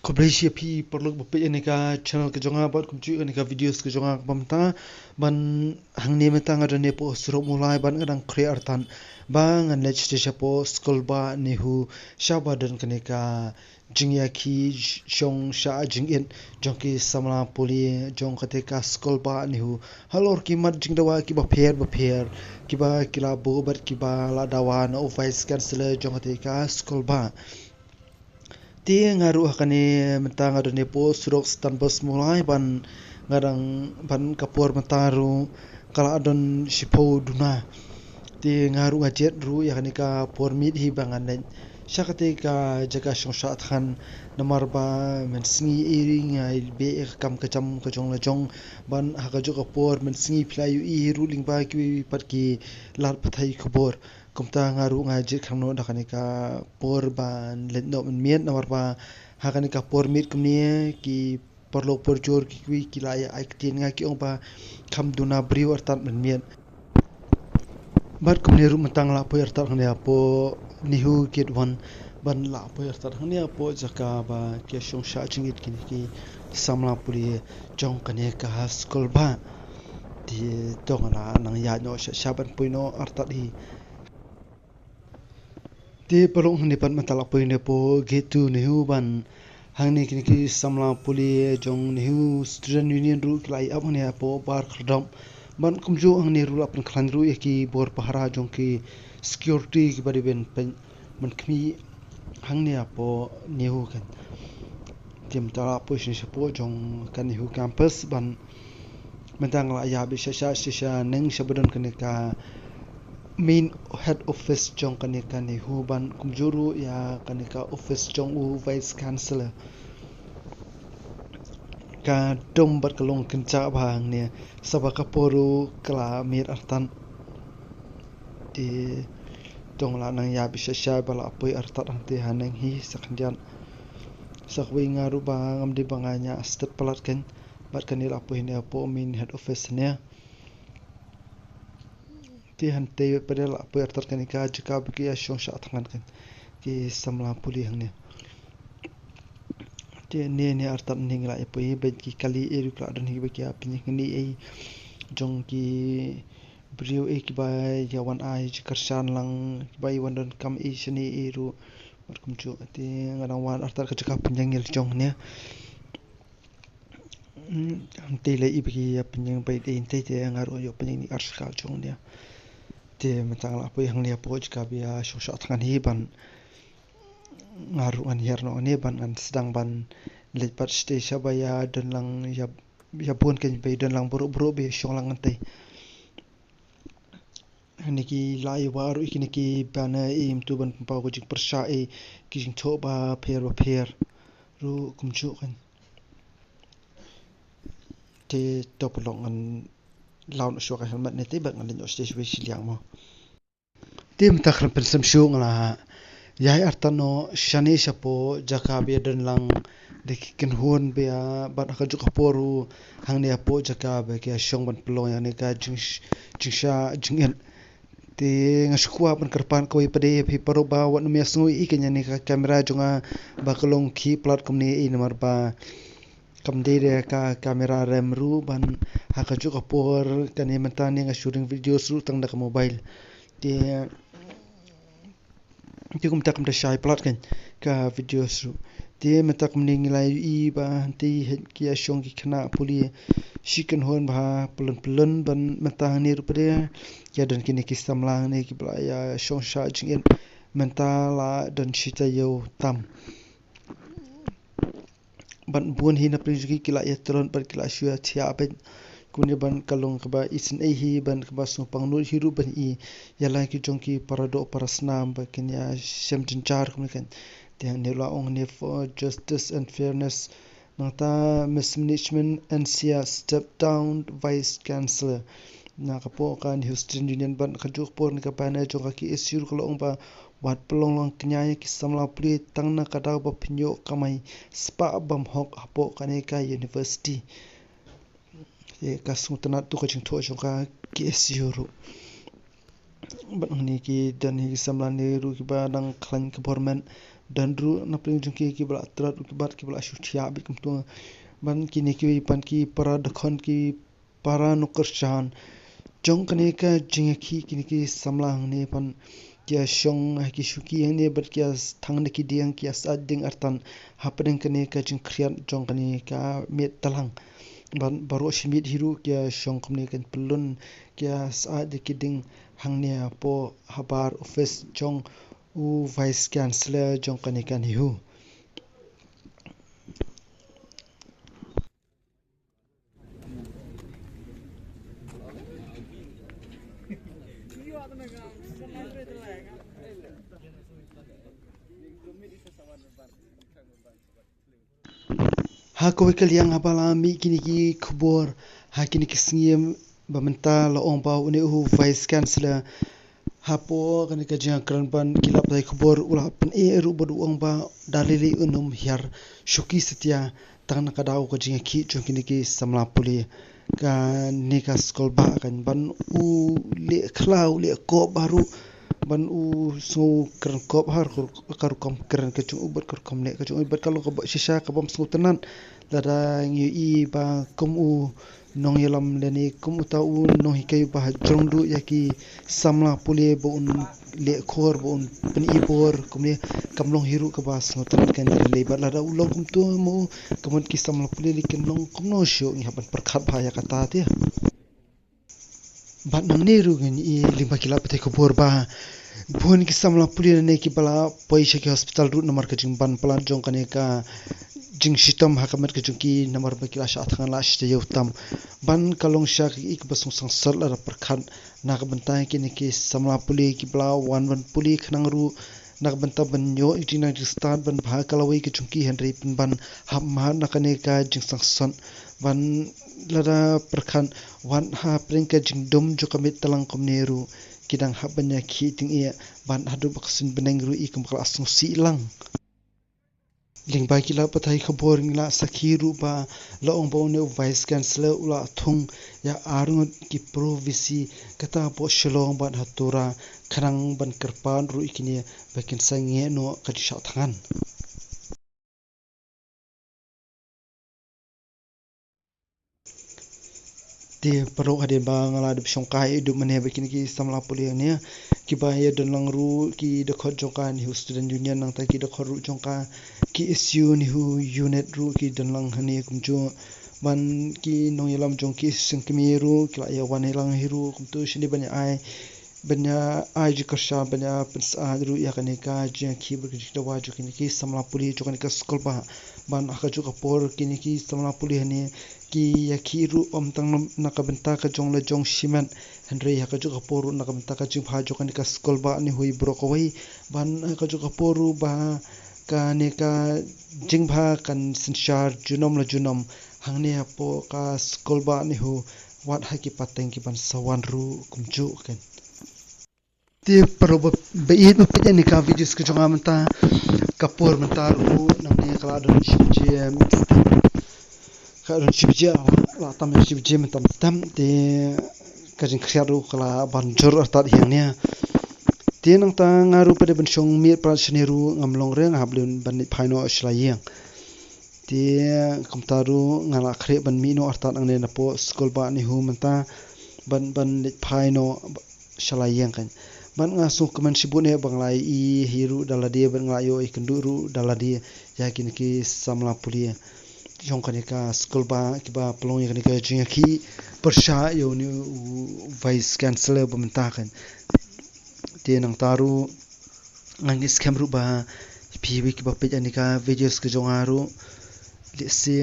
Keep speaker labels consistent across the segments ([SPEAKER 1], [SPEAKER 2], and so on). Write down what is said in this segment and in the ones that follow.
[SPEAKER 1] Kobrisia pi perlu bapit ni ka channel ke jonga buat kumcu ni ka videos ke jonga pamta ban hang ni meta ngada ne po suro mulai ban ngadang create artan bang an lech te po school ba ni hu shaba dan kane ka jingya ki jong sha jingin jong ki samla poli jong kate ka school ba ni hu halor ki mat jingdawa ki ba pher ki ba kila bo bat ki ba la dawa no vice chancellor jong kate ka school ba ti ngaru hakane menta ngadu ne po surok stan bus mulai ban ngadang ban kapur mentaru kala adon sipo duna ti ngaru ngajet ru yakani ka por mit hi bangan nen syakate ka jaga syongsat khan namar ba men singi iring ai be kam kacam kajong lajong ban hakajo ka por men singi playu i ruling ba ki pat ki lar pathai khobor kumta ngaru ngajit khamno dakani ka por ban letno men namar ba hakani ka por mit kumni ki perlu porjor ki kilaya aiktin nga ki ong ba kham duna briu artan men bat kumni ru mentang la po artan ngani apo nihu kit wan ban la po artan ngani apo jaka ba ke shong sha chingit ki samla puri jong kane ka school ba di tongala nang ya no shaban puino artat hi ti perlu ni pan mentala puino po gitu nihu ban hangni ki samla puli jong nihu student union ru klai up ne apo bar khadam ban kumju angni ru apn khlan ru ki bor pahara jong ki security ki bari ben pen man khmi hangni apo nihu kan tim tala po shin po jong kan nihu campus ban mentang la ya bi sha neng shabadan kan ka main head office jong kan nihu ban kumjuru ya kan ka office jong u vice chancellor ka dom bat kalong kenca bang ne sabaka poru kala mir artan di dong la nang ya bisha bala apoi artat ante haneng hi sakdian sakwi ngaru bang amdi banganya stat palat kan bat kanil apoi ne apo min head office ne ti hante padel apoi artat kan ka jika biki ashong sha atngan kan ki samla puli hang ne ne artat ningla epoi ben ki kali eru kla dan hi baki apni ni ei jong ki brio e ki bai yawan ai karsan lang bai wandan kam e shini eru markum chu ati ngadang wan artat ka jaka penyangil jong ne ante le ibki penyang bai de inte te ngaru yo penyang ni arskal jong ne te mentang la poi hang ne po jaka bia shosha thangan hi ban ngaru an herno ne ban an sedang ban lepat station baya dan lang ya pun kan bai dan lang buru be shong lang antai niki lai waru ikini ki bana im tu ban pau ko jing persha e ki jing thoba pher ru kumchu kan te topolong an laun sho ka helmet ne te bang an no stage we siliang mo tim takhran pensam shu ngala yai artano shani shapo jakabe dan lang de kin hon be ban ka ju kaporu hangni apo jakabe ke shong ban plong ya ne ka jingsha jingen ti ngasukwa ban kerpan ko ipade phi paro ba wan me sngui ikenya ni ka kamera jonga bakalong ki plat komni i nomor ba kamde de ka kamera rem ru ban haka ju kapor kani mentani nga shooting videos ru tang da ka mobile ti kum takam da shai plat kan ka videos ru ti meta komni ngilai i ba ti het ki ashong ki khana puli shikan hon ba pelun ban meta ni ru pade ya dan kini ki samlang ne ki bla ya shong sha jingen mentala dan shita yo tam ban bun hi na prinjuki kila ya tron par kila shua thia ben kuni ban kalong ka ba isin ei hi ban ka ba so pangnur hiru ban i yala ki jongki parado parasnam ba kenya semtin char kumi kan te ne la ong ne for justice and fairness nata mismanagement and sia step down vice chancellor na ka po kan Houston Union ban ka juk por ni ka pa na jong ki isur ko ong ba wat pelong long kenya ki samla pli tang na ka daw ba pinyo kamai spa bam hok apo kane ka university e ka sutana tu ka jing tho jong ka ki isur ban ni ki dan hi samla ne ru ki ba dang klan government dan ru na pring jungki ki bala atrat ki bat ki bala shutia bit kum tu ban kini ki pan ki para dakhon ki para nukershan jong kane ka jingaki kini ki samlang ne pan kia shong ki shuki yang ne bat kia thang ne ki diang kia sa ding artan hapeng kane ka jing kriat jong kane ka met talang ban baro shimit hiru kia shong kumne kan pelun kia sa de ki ding hang ne po habar office jong u vice chancellor jong kane kan hiu ha ko yang habala mi kini ki khubor ha kini ki sngiem bamenta la ong ba une hu vice chancellor ha po kani ka jang kran ban kilap dai khubor ula pen e ru bodu ong ba dalili unum hiar shuki setia tang ka dau ka jing ki chung kini ki samla puli ka nika skol ba kan ban u le khlau le ko baru ban u so kran kop har kar kom kran ka chung ubat kar kom le ka chung ubat kalau ka shisha ka bom su tenan lada ngi i ba kom u nong yelam leni kom u ta u no hikai ba jong du yaki samla pule bo un le khor bo un pen i bor kom ne kamlong hiru ka ba sngo tenan kan le ba lada u long kum tu mo kamon ki samla pule li ken long kom no sho ngi haban perkhat ba ya kata te bat nang ne ru ngi i limba kila pete ko bor ba bon ki samla puli ne ki bala paisa ki hospital route number ka jing ban plan jong kane ka jing shitam hakamat ka jung ki number ba kila sha athan la shte yutam ban kalong sha ki ik basung sang sal ara perkhan na ka bantai ki ne ki samla puli ki bala wan puli khnang ru nak banta ban yo itina start ban bha kalawai ki jung ki henry pin ban ham ma na kane ka jing sang son ban lada perkhan wan ha pring ka jing dum jo kamit talang kom neru kidang habanya ki ting ia ban hadu baksin beneng ru i kum kala asung si lang ling ba kila pathai khabor ngla sakhiru ba laong bo ne vice chancellor ula thung ya arung ki provisi kata po shalong ban hatura khrang ban karpan ru ikini bakin sange no ka sha thangan te parok hade ba ngala de shongkai du mane bakin ki samla puli ne ki ba ye don lang ru ki de khot jongkan hu student union nang ta ki de khot ru jongka ki su ni hu unit ru ki don lang hane kum jo ban ki nong yelam jong ki sing kimi ru ki la ya wan lang hiru kum tu shini banya ai ji karsha banya pensa ru ya kane ka je ki bu ki wa jo ki samla puli jo kan ka skol ba ban aka jo ka por ki samla puli hane ki yakhiru omtang nakabenta ka jong la jong shiman henry ha ka ju kaporu nakabenta ka jing bhajo kan ka skol ba ni hui brokawai ban ka ju kaporu ba ka ne ka jing bha kan sinchar junom la junom hangne apo ka skol ba ni hu wat ha ki pateng ki ban sawan ru kumju kan te paroba beid mo pete ni ka videos ka jong amanta kapor mentar ru nang ne kala don shibje karon shibje la tam shibje mentam tam te kajing khriaru kala banjur artat hiang ne te nang ta ngaru pede ben shong mi prashneru ngamlong reng hablun ban phaino aslayang te kamtaru ngala khre ban mi no artat angne na po skol ba ni hu menta ban phaino shalayang kan ban nga su kaman sibune banglai i hiru daladi ban ngayo ikenduru daladi yakin ki samla puli jong kanika skol ba ki ba plong kanika jing ki persha yo ni vice chancellor bamenta kan te nang taru nang scam ru ba pb ki ba page anika videos ke jong aru le se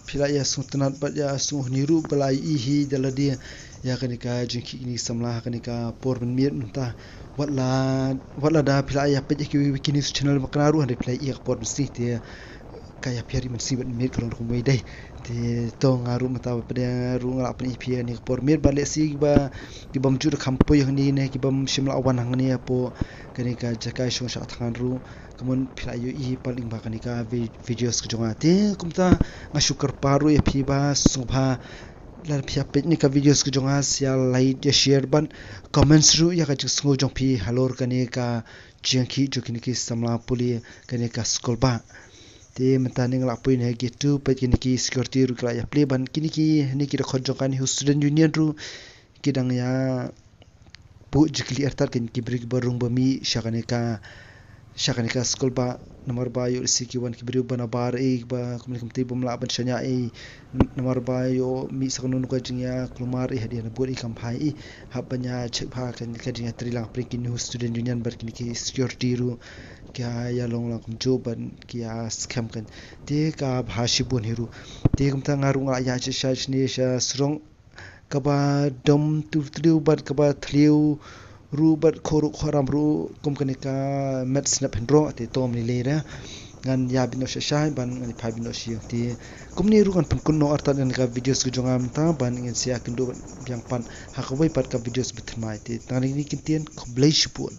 [SPEAKER 1] phila ya suntanat ba ya su niru balai i hi daladi ya kanika jing ki ni samla kanika por ben mir menta wala da phila ya page ki wiki news channel maknaru hande phila i por si te kaya piari men sibet mir kalong ko mai dai te to ngaru mata pada ru ngala pen ipia ni por mir bale si ba ki bam jur khampo yang ni ne ki bam shimla awan hang ni apo kani ka jakai shong sha thangan ru kamun phila yu i paling ba kani ka videos ko jonga te kumta nga shukar paru ya phi ba subha lar phia page ni ka videos ke jonga sia like ya share ban comments ru ya ka jisngo jong phi halor kani ka chiangki jokini ki samla puli kani ka school ba te mataning la puin he gitu page kini ki security ru kla ya play ban kini ki ni ki record jong kan student union ru kidang ya pu jikli artar kini ki brig barung ba mi shakani ka school ba nomor ba yo siki wan kibri ba na bar e ba komunikam te bum la ban shanya e nomor ba yo mi sakunu ko jingya klumar e hadian buri kam phai e habanya chek pha kan ka jingya trilang prikin new student union bar kini ki security ru kya ya long lang kum jo ban kya scam kan te ka bhashi bon hiru te kum ta ngarunga ya cha sha ni sha srong ka ba dom tu triu bat ka ba thliu ru bat khoru khoram ru kum kanika met snap hendro te tom ni le ngan ya bino shai ban ngani pha bino shi ti kumni ru kan kun no arta ngan ka videos ku jongam ta ban ngin sia kindu yang pan ha ko bai pat ka videos bitmai ti tani ni kintian khoblei shipun